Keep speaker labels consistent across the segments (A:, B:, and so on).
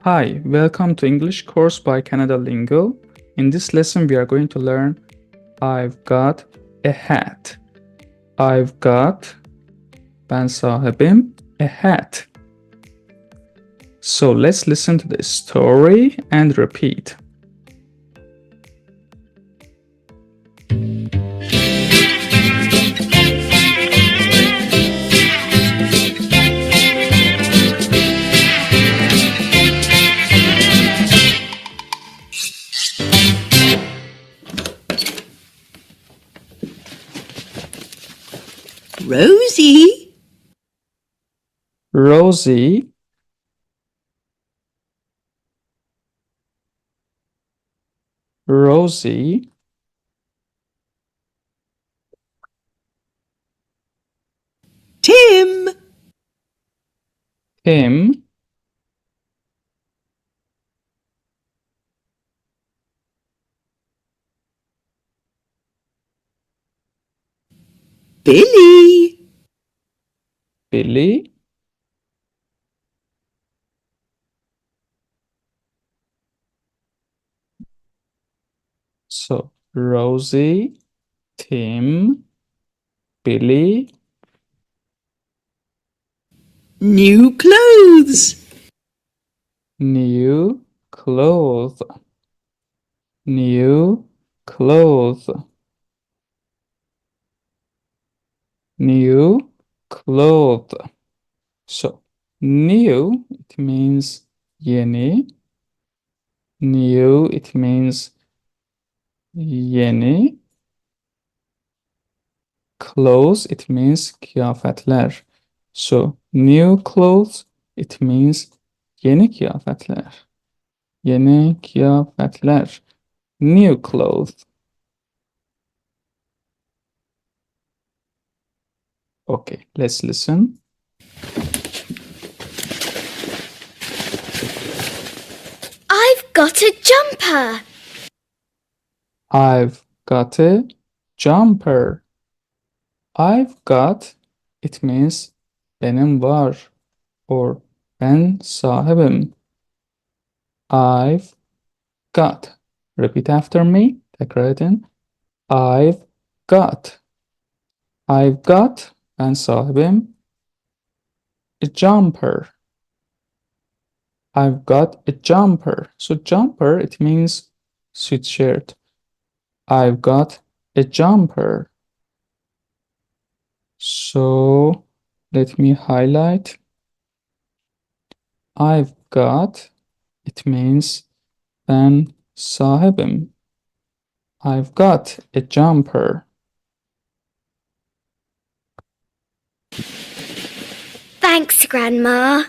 A: Hi, welcome to English course by Canada Lingo. In this lesson, we are going to learn I've got a hat. I've got, ben sahibim, a hat. So let's listen to the story and repeat.
B: Rosie,
A: Rosie, Rosie,
B: Tim,
A: Tim,
B: Billy,
A: Billy, so Rosie, Tim, Billy,
B: new clothes,
A: new clothes, new clothes, new clothes. So new, it means yeni. New, it means yeni. Clothes, it means kıyafetler. So new clothes, it means yeni kıyafetler. Yeni kıyafetler. New clothes. Okay, let's listen.
C: I've got a jumper.
A: I've got a jumper. I've got, it means benim var or ben sahibim. I've got. Repeat after me. Tekrar edin. I've got. I've got, ben sahibim, a jumper. I've got a jumper. So jumper, it means sweatshirt. I've got a jumper. So let me highlight. I've got, it means ben sahibim. I've got a jumper.
C: Thanks, Grandma.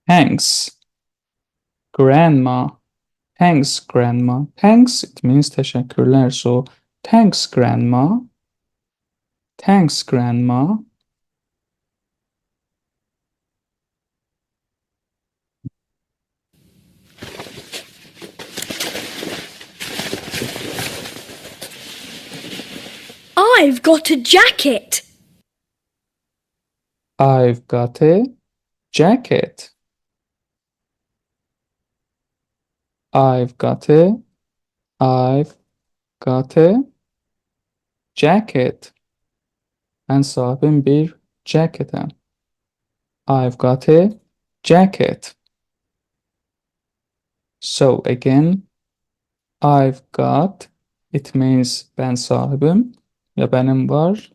A: Thanks, grandma. Thanks, grandma. Thanks, it means teşekkürler. So, thanks, grandma. Thanks, grandma.
C: I've got a jacket.
A: I've got a jacket. I've got a jacket. Ben sahibim bir cekete. I've got a jacket. So again, I've got, it means ben sahibim, ya benim var.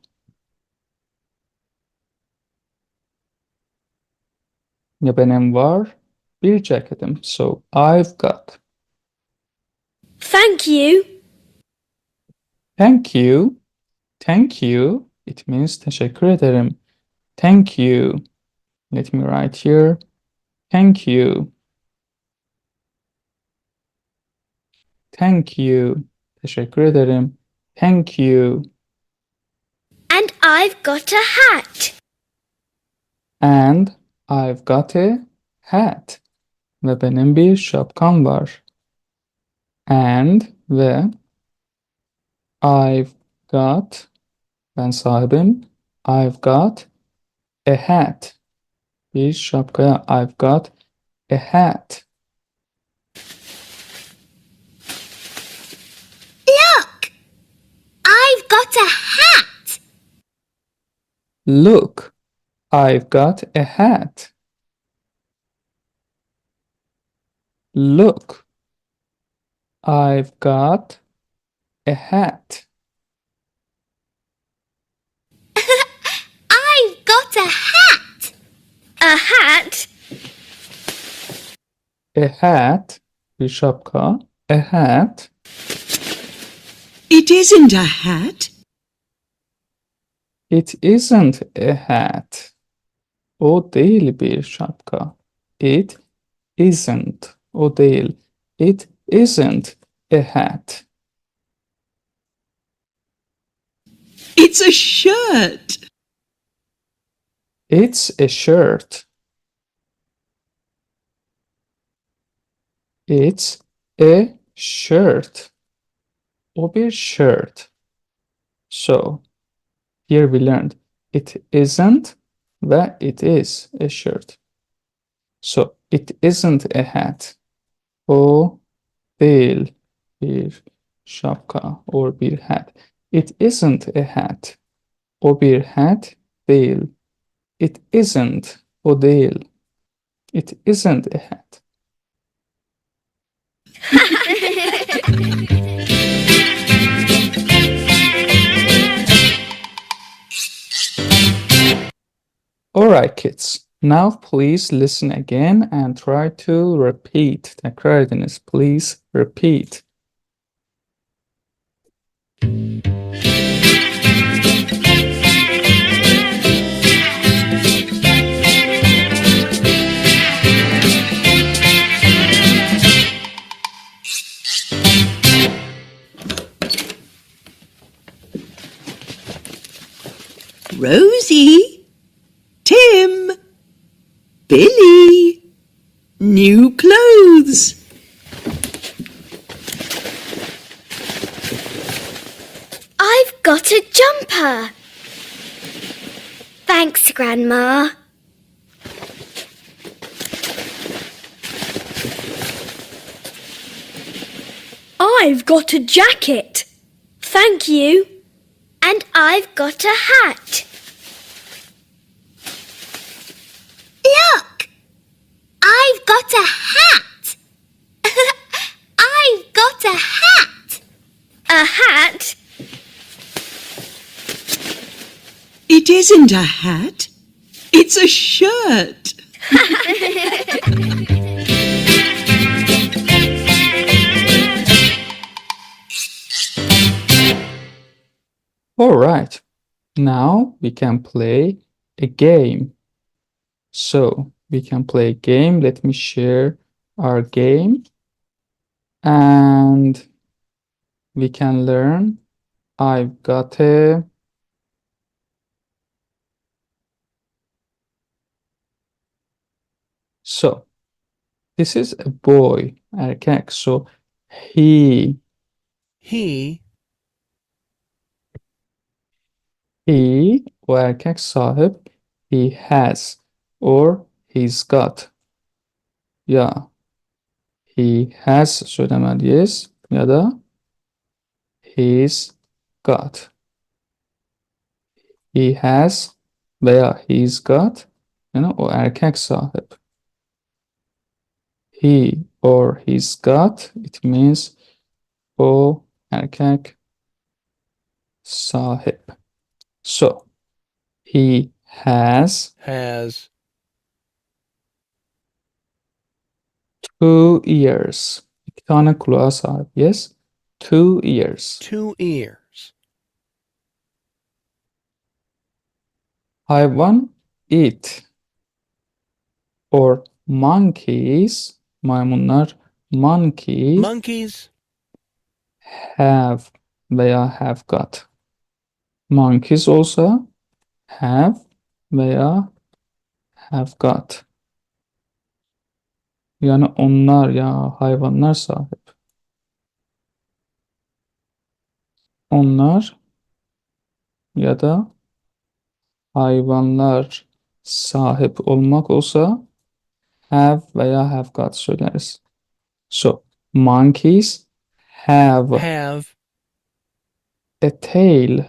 A: Ya benim var bir ceketim. So I've got.
C: Thank you.
A: Thank you. Thank you. It means teşekkür ederim. Thank you. Let me write here. Thank you. Thank you. Teşekkür ederim. Thank you.
C: And I've got a hat.
A: And I've got a hat. Ve benim bir şapkam var. And ve I've got, ben sahibim. I've got a hat. Bir şapkaya. I've got a hat.
C: Look! I've got a hat!
A: Look, I've got a hat. Look, I've got a hat.
C: I've got a hat! A hat?
A: A hat, bir şapka. A hat.
B: It isn't a hat.
A: It isn't a hat. O değil bir şapka. It isn't. O değil. It isn't a hat.
B: It's a shirt.
A: It's a shirt. It's a shirt. O bir shirt. So, here we learned it isn't ve it is a shirt. So, it isn't a hat. O değil bir şapka or bir hat. It isn't a hat. O bir hat değil. It isn't. O değil. It isn't a hat. Alright kids, now please listen again and try to repeat. Tekrar ediniz. Please repeat.
B: Rosie, Tim, Billy, new clothes.
C: I've got a jumper. Thanks, Grandma. I've got a jacket. Thank you. And I've got a hat. Look! I've got a hat. I've got a hat. A hat?
B: It isn't a hat. It's a shirt.
A: Alright, now we can play a game. So, we can play a game. Let me share our game. And we can learn. I've got a... So, this is a boy, erkek. So, he o erkek sahip, he has or he's got. Ya he has söylemeliyiz ya da he's got. He has veya he's got, yani o erkek sahip. He or he's got, it means o erkek sahip. So, he has 2 ears. 2 tane kulağa sahip. Yes, 2 ears.
D: 2 ears.
A: Hayvan, it. Or monkeys, maymunlar, monkeys
D: Monkeys
A: have veya have got. Monkeys also have veya have got. Yani onlar ya hayvanlar sahip. Onlar ya da hayvanlar sahip olmak olsa have veya have got söyleriz. So, monkeys have
D: have
A: a tail.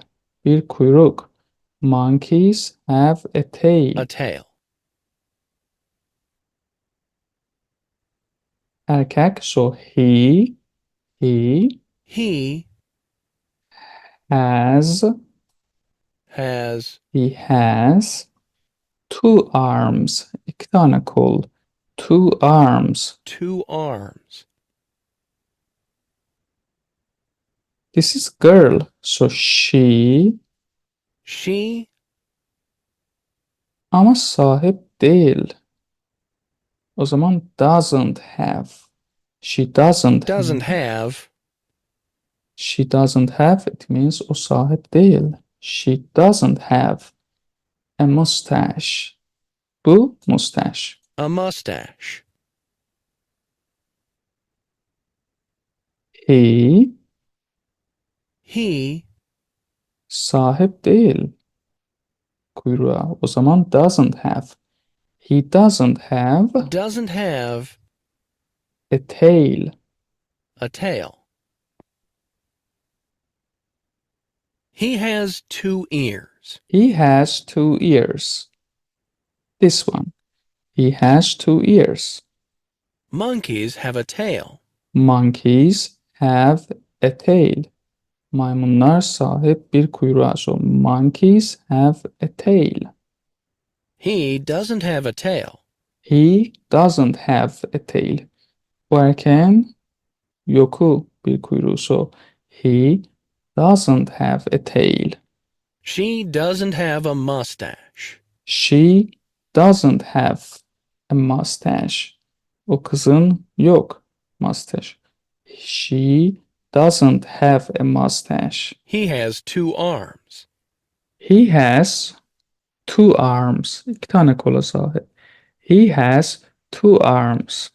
A: Bir kuyruk. Monkeys have a tail.
D: a tail.
A: Erkek, so he
D: He
A: has two arms. İki tane kol. Two arms.
D: 2 arms.
A: This is girl, so she
D: She
A: ama sahip değil. O zaman doesn't have. She doesn't
D: doesn't
A: have.
D: have.
A: She doesn't have, it means o sahip değil. She doesn't have a mustache. Bu mustache.
D: A mustache.
A: He
D: He
A: sahip değil kuyruğa. O zaman doesn't have. He doesn't have
D: doesn't have
A: a tail.
D: a tail. He has 2 ears.
A: He has 2 ears. This one. He has 2 ears.
D: Monkeys have a tail.
A: Monkeys have a tail. Maymunlar sahip bir kuyruğa. So monkeys have a tail.
D: He doesn't have a tail.
A: He doesn't have a tail. Bu erkeğin yoku bir kuyruğu. So he doesn't have a tail.
D: She doesn't have a mustache.
A: She doesn't have a mustache. O kızın yok mustache. She doesn't have a mustache.
D: He has 2 arms.
A: He has 2 arms. İki tane kola sahip. He has 2 arms.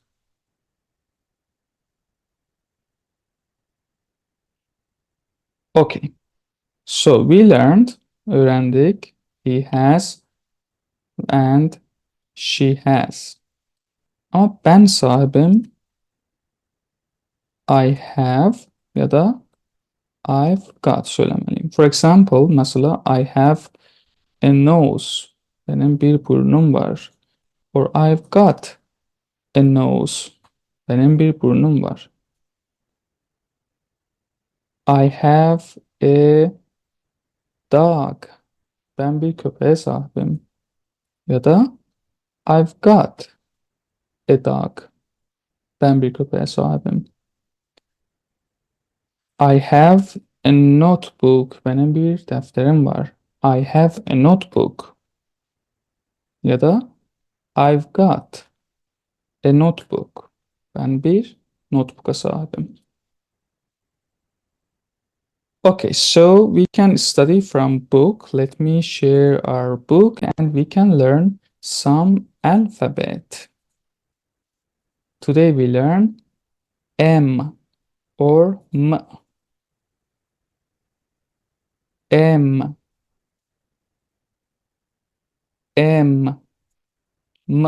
A: Okay. So we learned, öğrendik. He has and she has. Ama ben sahibim. I have ya da I've got söylemeliyim. For example, mesela I have a nose. Benim bir burnum var. Or I've got a nose. Benim bir burnum var. I have a dog. Ben bir köpeğe sahibim. Ya da I've got a dog. Ben bir köpeğe sahibim. I have a notebook. Benim bir defterim var. I have a notebook. Ya da I've got a notebook. Ben bir notebook'a sahibim. Okay, so we can study from book. Let me share our book and we can learn some alphabet. Today we learn M or M. M. M. M.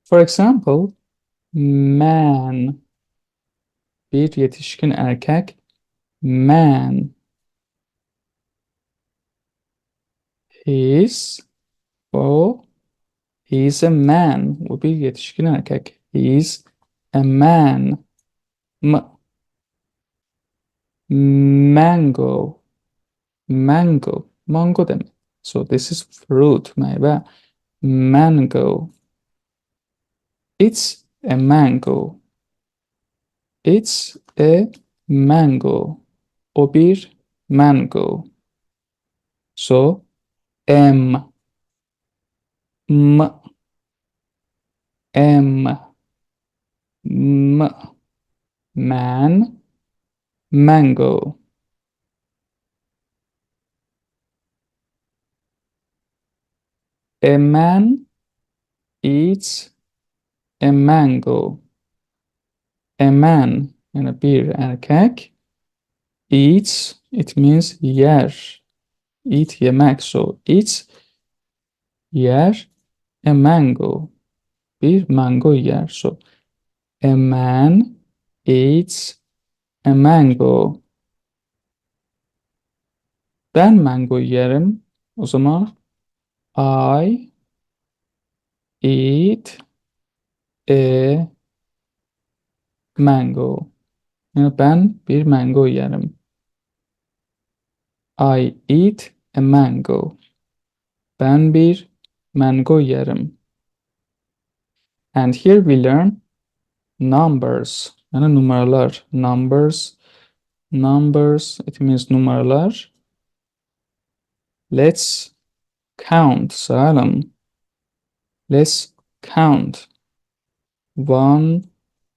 A: For example, man. Bir yetişkin erkek. Man. He's a man. O bir yetişkin erkek. He's a man. Mango. Mango. Mango demek. So this is fruit, meyve. Mango. It's a mango. It's a mango. O bir mango. So M. M. M. M. Man. Mango. A man eats a mango. A man, yani bir erkek, eats, it means yer. Eat, yemek. So eats yer. A mango. Bir mango yer. So a man eats a mango. Ben mango yerim. O zaman I eat a mango. Yani ben bir mango yerim. I eat a mango. Ben bir mango yerim. And here we learn numbers. Yani numaralar. Numbers. Numbers. It means numaralar. Let's count. Sayalım. Let's count. 1,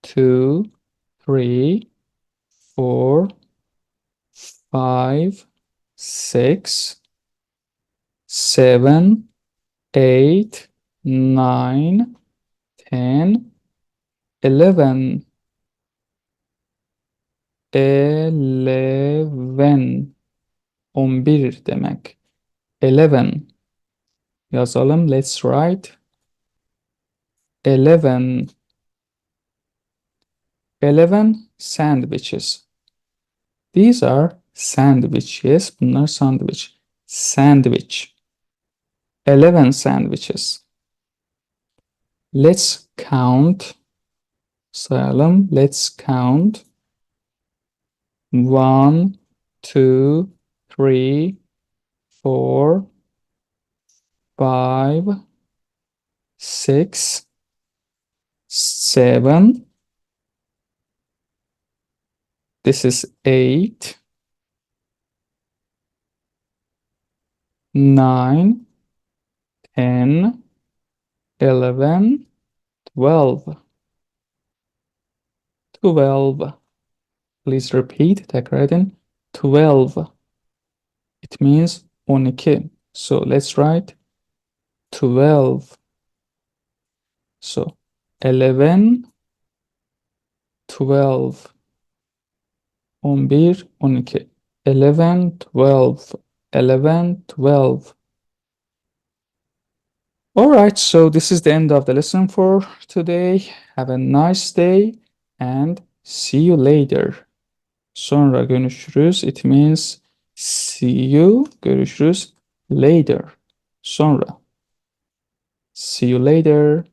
A: 2, 3, 4, 5, 6, 7, 8, 9, 10, 11. 11 demek. 11 yazalım. Let's write 11. 11 sandwiches. These are sandwiches. Bunlar sandwich. Sandwich. 11 sandwiches. Let's count. Sayalım. Let's count. 1, 2, 3, 4, 5, 6, 7. This is 8, 9, 10, 11, 12. 12. Please repeat. Tekrar edin. 12. It means 12. So let's write 12. So 11, 12. 11, 12. 11, 12. 11, 12. Alright, so this is the end of the lesson for today. Have a nice day and see you later. Sonra görüşürüz. It means see you. Görüşürüz. Later. Sonra. See you later.